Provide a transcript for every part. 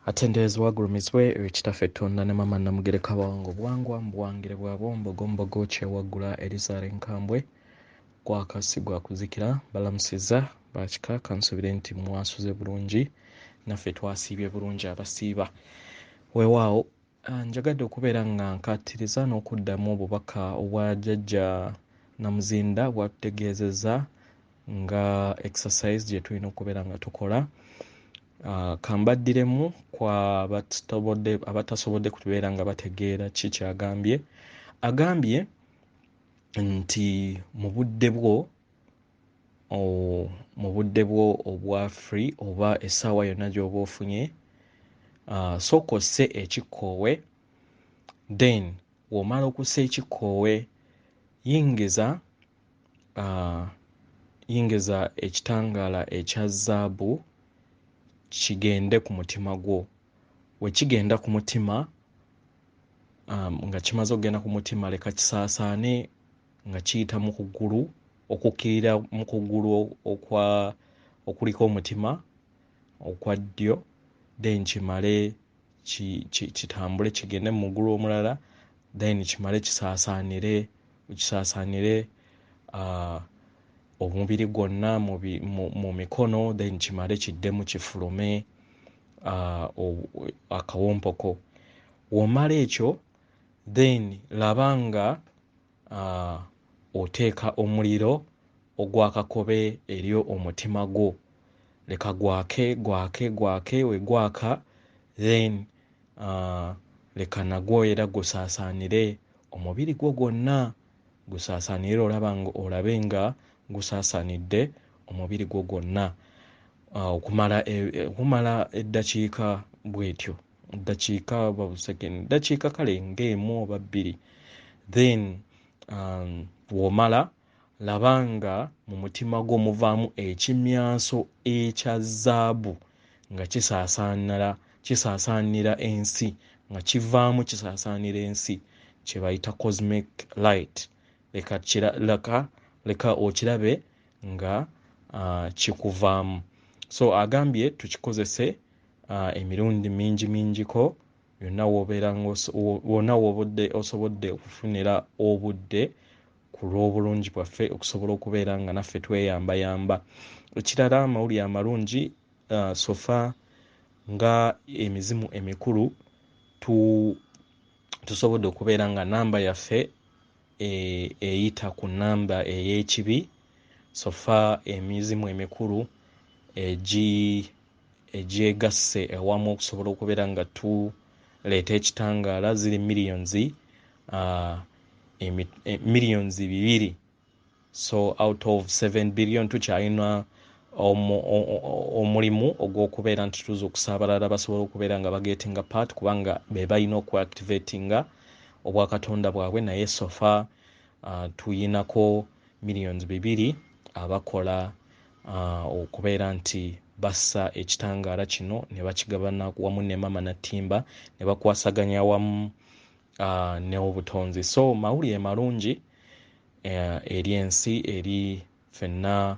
Atendeezebwa agulumizibwe ekitaffe Tonda ne Maama Namugereka Bwango bwangwa mu buwangire bwabwo mbogo kyewaggula Elizabeth Nkambwe gwakasigwa kuzikira balamusizza bakika kansubire nti mwasuze bulungi naffe twasiibye bulungi abasiiba weewaawo njagadde okubeera nga nkattiriza n'okuddamu obubaka obwa jjajja Namuzinda bw'atutegeezezza nga exercise gye tulina okubeera nga tukola. Kambaddiremu kwa abatasobodde kubeera nga bategeera ki kyagambye. Agambye nti mu budde bwo obwa free oba essaawa yonna gy'oba ofunye sooka osse ekikkoowe, then bw'omala okussa ekikkoowe yingiza ekitangaala ekya zzaabu kigende ku mutima gwo. We kigenda ku mutima nga kimaze okugenda ku mutima leka kisaasaane nga kiyita mu kugulu okukkirira mu kugulu okuliko omutima okwa ddyo, then kimale kitambule kigende mu mugulu omulala, then kimale kisaasaanire omubiri gwonna mu mikono, then kimale kiddemu kifulume akawompoko. W'omala ekyo then laba nga oteeka omuliro ogw'akakobe eri omutima gwo, leka gwake we gwaka then leka nagwo era gusaasaanire omubiri gwo gwonna, gusaasaanire olabe nga gusaasaanidde omubiri gwo gwonna okumala eddakiika bw'etyo, eddakiika kale ng'emu oba bbiri, then bw'omala laba nga mu mutima gwo muvaamu ekimyanso ekya zzaabu nga kisaasaanira ensi, nga kivaamu kisaasaanira ensi, kye bayita cosmic light. Leka okirabe nga kikuvaamu. So agambye tukikozese emirundi mingiko wonna w'obadde osobodde okufunira obudde ku lw'obulungi bwaffe okusobola okubeera nga naffe tweyambayamba. Ekirala amawulire amalungi sofa nga emizimu emikulu tusobodde okubeera nga nnamba yaffe eyita ku nnamba ey'ekibi, sofa emizimu emikulu egyegasse awamu okusobola okubeera nga tuleeta ekitangaala ziri millions 2. So out of 7 billion tukyalina omulimu ogw'okubeera nti tuza okusaabalala basobola okubeera nga bagetinga part kubanga be balina okuactivatinga obwakatonda bwabwe, naye sofa tuyinako millions 2 abakola okubeera nti bassa ekitangaala kino ne bakigabana wamu ne Maama Natimba ne bakwasaganya wamu n'obutonzi. So mawulire malungi eri ensi, eri ffenna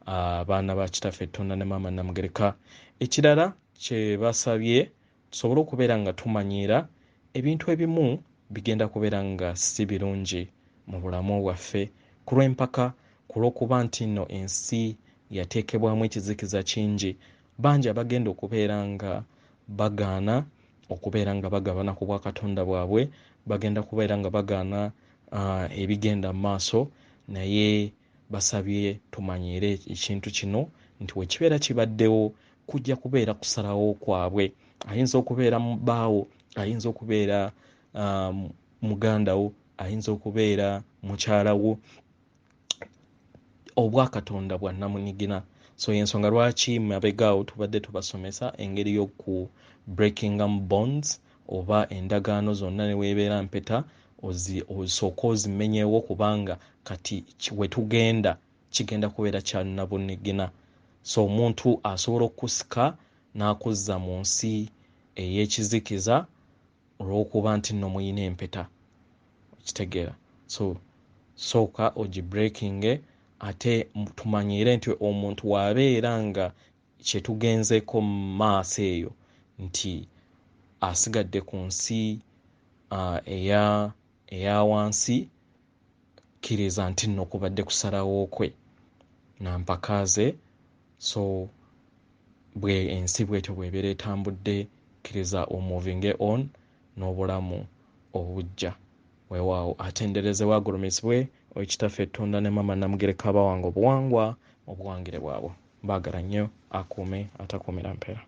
abaana ba kitaffe Tonda ne Maama Namugereka. Ekirala kye basabye tusobole okubeera nga tumanyiira ebintu ebimu bigenda kubeera nga si birungi mu bulamu bwaffe ku lw'empaka, ku lw'okuba nti nno ensi yateekebwamu ekizikiza kingi. Bangi abagenda okubeera nga bagaana okubeera nga bagabana ku bwakatonda bwabwe, bagenda kubeera nga bagaana ebigenda mu maaso, naye basabye tumanyiire ekintu kino nti we kibeera kibaddewo kujja kubeera kusalawo kwabwe. Ayinza okubeera baawo, ayinza okubeera mugandawo, ayinza okubeera mukyalawo, obwakatonda bwa nnamunigina. So y'ensonga lwaki mabegaawo tubadde tubasomesa engeri y'oku breakingamu bonds oba endagaano zonna ne weebeera mpeta osooka ozimenyeewo kubanga kati we tugenda kigenda kubeera kya nnabunigina. So omuntu asobola okukusika n'akuzza mu nsi ey'ekizikiza olw'okuba nti nno muyina empeta, okitegeera. So sooka ogibreakinge ate tumanyiire nti omuntu w'abeera nga kye tugenzeeko mu maaso eyo nti asigadde ku nsi eya wansi kkiriza nti nno kubadde kusalawo kwe nampaka ze. So bwe ensi bwetyo bw'ebeera etambudde kkiriza omuvinge on n'obulamu obujja weewaawo. Atenderezebwa agulumizibwe Oweekitaffe Ettonda ne Maama Namugereka Kabawango obuwangwa obuwangire bwabwe. Baagala nnyo akuume atakuumira mpeera.